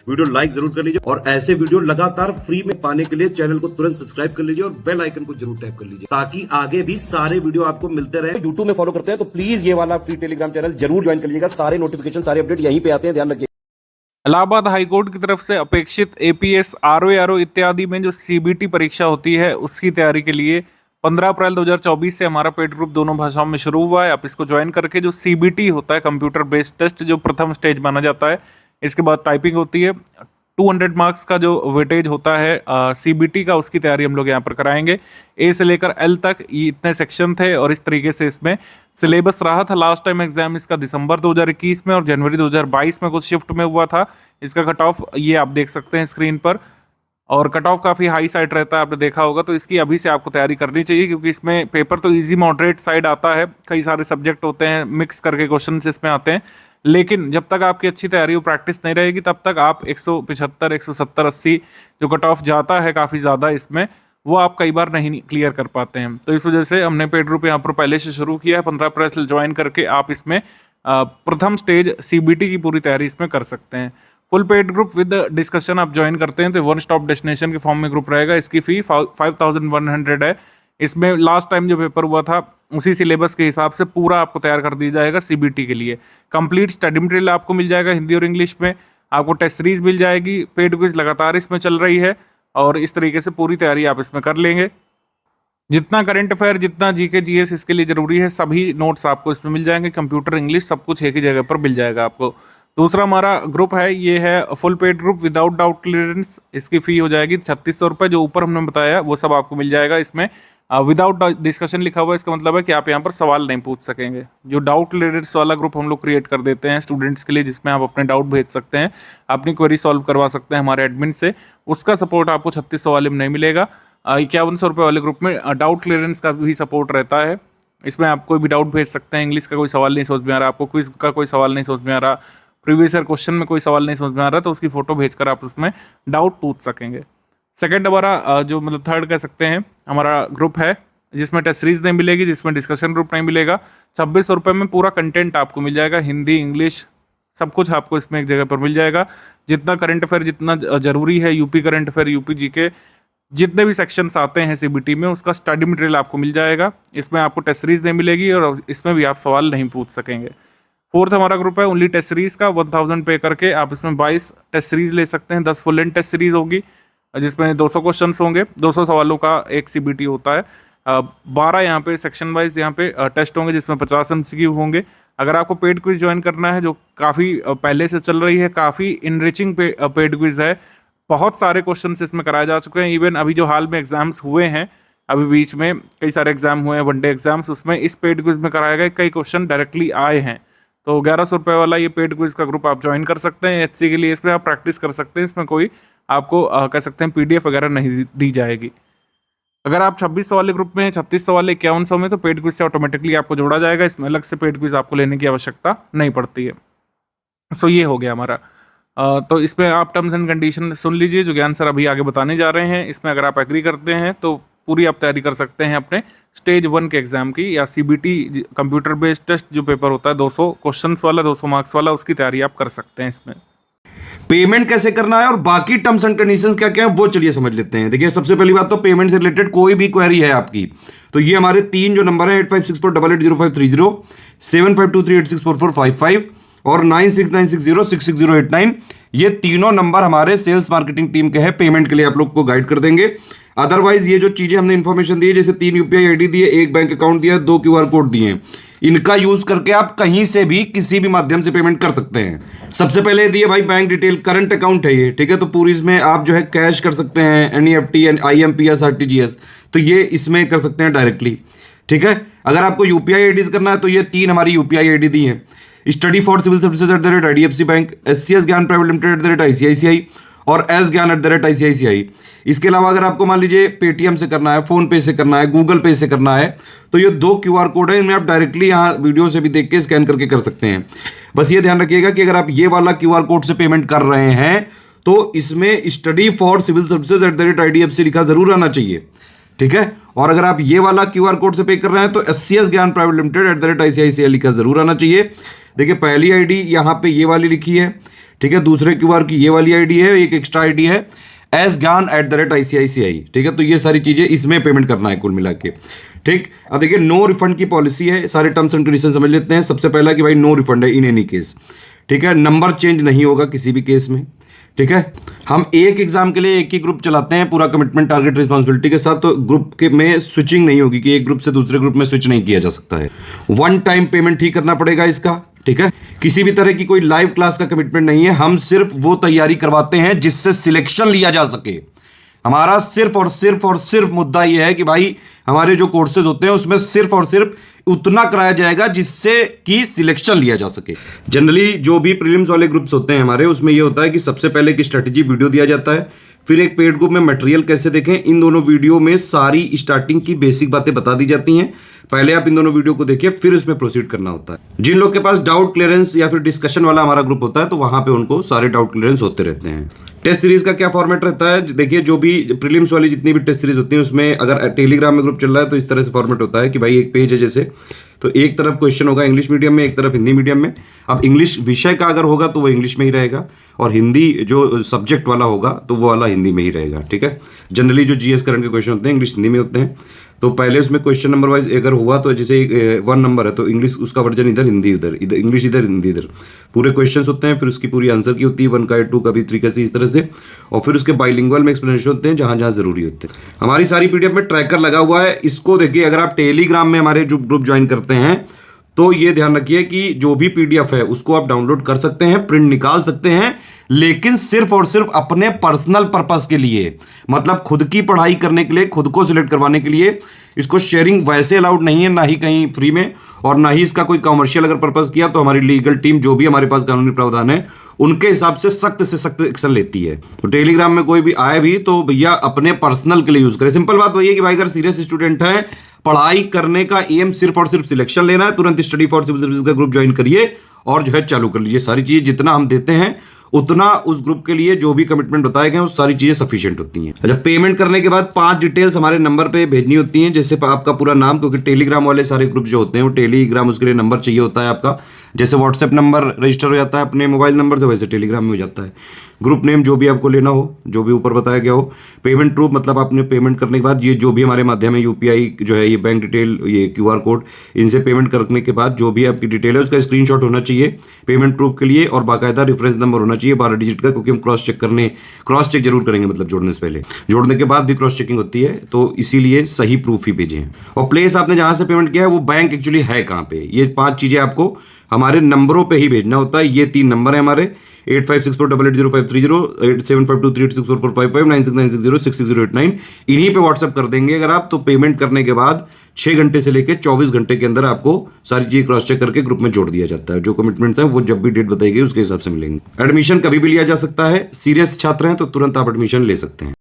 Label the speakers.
Speaker 1: Video like जरूर कर लीजिए और ऐसे वीडियो लगातार फ्री में पाने के लिए चैनल को तुरंत सब्सक्राइब कर लीजिए और बेल आइकन को जरूर टैप कर लीजिए ताकि आगे भी सारे वीडियो आपको मिलते रहे। यूट्यूब में फॉलो करते हैं तो प्लीज ये वाला फ्री टेलीग्राम चैनल जरूर ज्वाइन कर लीजिएगा। सारे नोटिफिकेशन सारे अपडेट यहीं पे आते हैं, ध्यान रखिए।
Speaker 2: इलाहाबाद हाईकोर्ट की तरफ से अपेक्षित एपीएस, आरओ इत्यादि में जो सीबीटी परीक्षा होती है उसकी तैयारी के लिए 15 अप्रैल 2024 से हमारा पेड ग्रुप दोनों भाषाओं में शुरू हुआ है। आप इसको ज्वाइन करके जो सीबीटी होता है, कंप्यूटर बेस्ड टेस्ट, जो प्रथम स्टेज माना जाता है, इसके बाद टाइपिंग होती है। 200 मार्क्स का जो वेटेज होता है सीबीटी का, उसकी तैयारी हम लोग यहाँ पर कराएंगे। ए से लेकर एल तक ये इतने सेक्शन थे और इस तरीके से इसमें सिलेबस रहा था। लास्ट टाइम एग्जाम इसका दिसंबर 2021 में और जनवरी 2022 में कुछ शिफ्ट में हुआ था। इसका कट ऑफ ये आप देख सकते हैं स्क्रीन पर, और कट ऑफ काफ़ी हाई साइड रहता है, आपने देखा होगा। तो इसकी अभी से आपको तैयारी करनी चाहिए क्योंकि इसमें पेपर तो इजी मॉडरेट साइड आता है, कई सारे सब्जेक्ट होते हैं, मिक्स करके क्वेश्चन इसमें आते हैं। लेकिन जब तक आपकी अच्छी तैयारी और प्रैक्टिस नहीं रहेगी तब तक आप 175, 170, 80 जो कट ऑफ जाता है काफ़ी ज़्यादा इसमें, वो आप कई बार नहीं क्लियर कर पाते हैं। तो इस वजह से हमने पेड ग्रुप यहाँ पर पहले से शुरू किया है। 15 अप्रैल से ज्वाइन करके आप इसमें प्रथम स्टेज सीबीटी की पूरी तैयारी इसमें कर सकते हैं। Full paid group with discussion आप ज्वाइन करते हैं तो वन स्टॉप डेस्टिनेशन के फॉर्म में ग्रुप रहेगा। इसकी फी 5100 है। इसमें लास्ट टाइम जो पेपर हुआ था उसी सिलेबस के हिसाब से पूरा आपको तैयार कर दिया जाएगा सीबीटी के लिए। कंप्लीट स्टडी मटेरियल आपको मिल जाएगा हिंदी और इंग्लिश में, आपको टेस्ट सीरीज मिल जाएगी, पेड क्विज लगातार इसमें चल रही है और इस तरीके से पूरी तैयारी आप इसमें कर लेंगे। जितना करंट अफेयर, जितना जीके जीएस इसके लिए जरूरी है, सभी नोट्स आपको इसमें मिल जाएंगे। कंप्यूटर, इंग्लिश, सब कुछ एक ही जगह पर मिल जाएगा आपको। दूसरा हमारा ग्रुप है, ये है full paid group without doubt clearance. इसकी फी हो जाएगी 3600 रुपये। जो ऊपर हमने बताया वो सब आपको मिल जाएगा इसमें। विदाउट डिस्कशन लिखा हुआ है, इसका मतलब है कि आप यहाँ पर सवाल नहीं पूछ सकेंगे। जो डाउट क्लियरेंस वाला ग्रुप हम लोग क्रिएट कर देते हैं स्टूडेंट्स के लिए, जिसमें आप अपने डाउट भेज सकते हैं, अपनी क्वेरी सॉल्व करवा सकते हैं हमारे एडमिन से। उसका सपोर्ट आपको 3600 वाले में नहीं मिलेगा। 5100 रुपये वाले ग्रुप में डाउट क्लियरेंस का भी सपोर्ट रहता है। इसमें आप कोई भी डाउट भेज सकते हैं। इंग्लिश का कोई सवाल नहीं समझ में आ रहा, आपको क्विज का कोई सवाल नहीं समझ में आ रहा, प्रीवियस ईयर क्वेश्चन में कोई सवाल नहीं समझ में आ रहा, तो उसकी फोटो भेजकर आप उसमें डाउट पूछ सकेंगे। सेकंड हमारा जो मतलब थर्ड कह सकते हैं हमारा ग्रुप है, जिसमें टेस्ट सीरीज नहीं मिलेगी, जिसमें डिस्कशन ग्रुप नहीं मिलेगा। 2600 रुपये में पूरा कंटेंट आपको मिल जाएगा, हिंदी, इंग्लिश, सब कुछ आपको इसमें एक जगह पर मिल जाएगा। जितना करंट अफेयर जितना जरूरी है, UP current affair, UP GK, जितने भी सेक्शंस आते हैं सीबीटी में, उसका स्टडी मटेरियल आपको मिल जाएगा। इसमें आपको टेस्ट सीरीज नहीं मिलेगी और इसमें भी आप सवाल नहीं पूछ सकेंगे। फोर्थ हमारा ग्रुप है ओनली टेस्ट सीरीज का। 1000 पे करके आप इसमें 22 टेस्ट सीरीज ले सकते हैं। 10 फुल लेंथ टेस्ट सीरीज होगी जिसमें 200 क्वेश्चन होंगे, 200 सवालों का एक सीबीटी होता है। 12 यहाँ पे सेक्शन वाइज यहाँ पे टेस्ट होंगे जिसमें 50 MCQ होंगे। अगर आपको पेड क्विज ज्वाइन करना है, जो काफ़ी पहले से चल रही है, काफ़ी इनरिचिंग पेड क्विज है, बहुत सारे क्वेश्चन इसमें कराए जा चुके हैं। इवन अभी जो हाल में एग्जाम्स हुए हैं, अभी बीच में कई सारे एग्जाम हुए हैं, वनडे एग्जाम्स, उसमें इस पेड क्विज में कराए गए कई क्वेश्चन डायरेक्टली आए हैं। तो 1100 रुपये वाला ये पेड क्विज का ग्रुप आप ज्वाइन कर सकते हैं। एचसी के लिए इसमें आप प्रैक्टिस कर सकते हैं। इसमें कोई आपको कह सकते हैं PDF वगैरह नहीं दी जाएगी। अगर आप 2600 वाले ग्रुप में हैं, 3600 वाले, 5100 में, तो पेड क्विज से ऑटोमेटिकली आपको जोड़ा जाएगा। इसमें अलग से पेड क्विज आपको लेने की आवश्यकता नहीं पड़ती है। सो ये हो गया हमारा। तो इसमें आप टर्म्स एंड कंडीशन सुन लीजिए जो ज्ञान सर अभी आगे बताने जा रहे हैं। इसमें अगर आप एग्री करते हैं तो पूरी आप तैयारी कर सकते हैं अपने स्टेज 1 के एग्जाम की, या सीबीटी कंप्यूटर बेस्ड टेस्ट जो पेपर होता है 200 क्वेश्चंस वाला, 200 मार्क्स वाला, उसकी तैयारी आप कर सकते हैं। इसमें
Speaker 1: पेमेंट कैसे करना है और बाकी टर्म्स एंड कंडीशंस क्या क्या है वो चलिए समझ लेते हैं। देखिए, सबसे पहली बात तो पेमेंट से रिलेटेड कोई भी क्वेरी है आपकी तो ये हमारे 3 जो नंबर है 8564880530, 7523864455 और 9696066089, ये तीनों नंबर हमारे सेल्स मार्केटिंग टीम के हैं। पेमेंट के लिए आप लोग को गाइड कर देंगे। अदरवाइज ये जो चीजें हमने इन्फॉर्मेशन दी है, जैसे 3 UPI ID दिए, 1 बैंक अकाउंट दिया, 2 QR कोड दिए, इनका यूज करके आप कहीं से भी किसी भी माध्यम से पेमेंट कर सकते हैं। सबसे पहले दिए भाई बैंक डिटेल, करंट अकाउंट है ये, ठीक है। तो पूरी इसमें आप जो है कैश कर सकते हैं, NEFT, IMPS, RTGS, तो ये इसमें कर सकते हैं डायरेक्टली, ठीक है। अगर आपको UPI IDs करना है तो ये 3 हमारी UPI ID दी है। Study for civil services @IDFC bank, SCS Gyan private limited @ICICI और एस ज्ञान @ICICI। इसके अलावा अगर आपको मान लीजिए पेटीएम से करना है, फोन पे से करना है, गूगल पे से करना है, तो ये 2 QR कोड है, इनमें आप डायरेक्टली यहाँ वीडियो से भी देख के स्कैन करके कर सकते हैं। बस ये ध्यान रखिएगा कि अगर आप ये वाला QR कोड से पेमेंट कर रहे हैं तो इसमें study for civil services @IDFC लिखा जरूर आना चाहिए, ठीक है। और अगर आप ये वाला QR कोड से पे कर रहे हैं तो SCS Gyan private limited @ICICI लिखा जरूर आना चाहिए। देखिए, पहली ID यहाँ पे ये वाली लिखी है, ठीक है। दूसरे क्यूआर की ये वाली आईडी है, एक एक्स्ट्रा आईडी है sgan@ICICI, ठीक है। तो ये सारी चीजें इसमें पेमेंट करना है कुल मिला के, ठीक। अब देखिए नो रिफंड की पॉलिसी है, सारे टर्म्स एंड कंडीशन समझ लेते हैं। सबसे पहला कि भाई नो रिफंड है इन एनी केस, ठीक है। नंबर चेंज नहीं होगा किसी भी केस में, ठीक है। हम एक एग्जाम के लिए एक ही ग्रुप चलाते हैं पूरा कमिटमेंट टारगेट रिस्पॉन्सिबिलिटी के साथ, तो ग्रुप के में स्विचिंग नहीं होगी कि एक ग्रुप से दूसरे ग्रुप में स्विच नहीं किया जा सकता है। वन टाइम पेमेंट ही करना पड़ेगा इसका, ठीक है। किसी भी तरह की कोई लाइव क्लास का कमिटमेंट नहीं है, हम सिर्फ वो तैयारी करवाते हैं जिससे सिलेक्शन लिया जा सके। हमारा सिर्फ और सिर्फ मुद्दा यह है कि भाई हमारे जो कोर्सेज होते हैं उसमें सिर्फ और सिर्फ उतना कराया जाएगा जिससे कि सिलेक्शन लिया जा सके। जनरली जो भी प्रीलिम्स वाले ग्रुप्स होते हैं हमारे, उसमें यह होता है कि सबसे पहले एक स्ट्रेटेजी वीडियो दिया जाता है, फिर एक पेड ग्रुप में मटेरियल कैसे देखें, इन दोनों वीडियो में सारी स्टार्टिंग की बेसिक बातें बता दी जाती हैं। पहले आप इन दोनों वीडियो को देखिए, फिर उसमें प्रोसीड करना होता है। जिन लोग के पास डाउट क्लियरेंस या फिर डिस्कशन वाला हमारा ग्रुप होता है तो वहां पे उनको सारे डाउट क्लियरेंस होते रहते हैं। टेस्ट सीरीज का क्या फॉर्मेट रहता है, देखिए जो भी प्रीलिम्स वाली जितनी भी टेस्ट सीरीज होती है उसमें अगर टेलीग्राम में ग्रुप चल रहा है तो इस तरह से फॉर्मेट होता है कि भाई एक पेज है जैसे, तो एक तरफ क्वेश्चन होगा इंग्लिश मीडियम में, एक तरफ हिंदी मीडियम में। अब इंग्लिश विषय का अगर होगा तो वो इंग्लिश में ही रहेगा, और हिंदी जो सब्जेक्ट वाला होगा तो वो वाला हिंदी में ही रहेगा, ठीक है। जनरली जो जीएस करंट के क्वेश्चन होते हैं इंग्लिश हिंदी में होते हैं, तो पहले उसमें क्वेश्चन नंबर वाइज अगर हुआ तो जैसे 1 नंबर है तो इंग्लिश उसका वर्जन इधर, हिंदी इधर, इंग्लिश इधर, हिंदी इधर, पूरे क्वेश्चंस होते हैं। फिर उसकी पूरी आंसर की होती है 1 का 2 का भी 3 का इस तरह से, और फिर उसके बाइलिंगुअल में एक्सप्लेनेशन होते हैं जहां जहां जरूरी होते हैं। हमारी सारी पीडीएफ में ट्रैकर लगा हुआ है, इसको देखिए। अगर आप टेलीग्राम में हमारे जो ग्रुप ज्वाइन करते हैं तो ये ध्यान रखिए कि जो भी पीडीएफ है उसको आप डाउनलोड कर सकते हैं, प्रिंट निकाल सकते हैं, लेकिन सिर्फ और सिर्फ अपने पर्सनल पर्पस के लिए, मतलब खुद की पढ़ाई करने के लिए, खुद को सिलेक्ट करवाने के लिए। इसको शेयरिंग वैसे अलाउड नहीं है, ना ही कहीं फ्री में, और ना ही इसका कोई कमर्शियल अगर पर्पस किया तो हमारी लीगल टीम जो भी हमारे पास कानूनी प्रावधान है उनके हिसाब से सख्त एक्शन लेती है। तो टेलीग्राम में कोई भी आए भी तो भैया अपने पर्सनल के लिए यूज करें। सिंपल बात वही है कि भाई अगर सीरियस स्टूडेंट है, पढ़ाई करने का एम सिर्फ और सिर्फ सिलेक्शन लेना है, तुरंत स्टडी फॉर सिविल सर्विस का ग्रुप ज्वाइन करिए और जो है चालू कर लीजिए। सारी चीजें जितना हम देते हैं उतना उस ग्रुप के लिए जो भी कमिटमेंट बताए गए वो सारी चीजें सफिशिएंट होती हैं। अच्छा, पेमेंट करने के बाद 5 डिटेल्स हमारे नंबर पे भेजनी होती हैं, जैसे आपका पूरा नाम, क्योंकि टेलीग्राम वाले सारे ग्रुप जो होते हैं वो टेलीग्राम उसके लिए नंबर चाहिए होता है आपका। जैसे व्हाट्सएप नंबर रजिस्टर हो जाता है अपने मोबाइल नंबर से, वैसे टेलीग्राम में हो जाता है। ग्रुप नेम जो भी आपको लेना हो, जो भी ऊपर बताया गया हो। पेमेंट प्रूफ, मतलब आपने पेमेंट करने के बाद ये जो भी हमारे माध्यम है यूपीआई जो है, ये बैंक डिटेल, ये क्यूआर कोड, इनसे पेमेंट करने के बाद जो भी आपकी डिटेल है उसका स्क्रीनशॉट होना चाहिए पेमेंट प्रूफ के लिए, और बाकायदा रेफरेंस नंबर होना चाहिए 12 डिजिट का, क्योंकि हम क्रॉस चेक जरूर करेंगे, मतलब जोड़ने से पहले, जोड़ने के बाद भी क्रॉस चेकिंग होती है, तो इसीलिए सही प्रूफ ही भेजें। और प्लेस आपने जहां से पेमेंट किया है वो बैंक एक्चुअली है कहाँ पे, ये 5 चीजें आपको हमारे नंबरों पे ही भेजना होता है। ये 3 नंबर है हमारे, 8564880530, 8752386445, 9696066089, इन्हीं पे व्हाट्सएप कर देंगे अगर आप, तो पेमेंट करने के बाद 6 घंटे से लेकर 24 घंटे के अंदर आपको सारी चीजें क्रॉस चेक करके ग्रुप में जोड़ दिया जाता है। जो कमिटमेंट्स हैं वो जब भी डेट बताई गई उसके हिसाब से मिलेंगे। एडमिशन कभी भी लिया जा सकता है, सीरियस छात्र हैं तो तुरंत आप एडमिशन ले सकते हैं।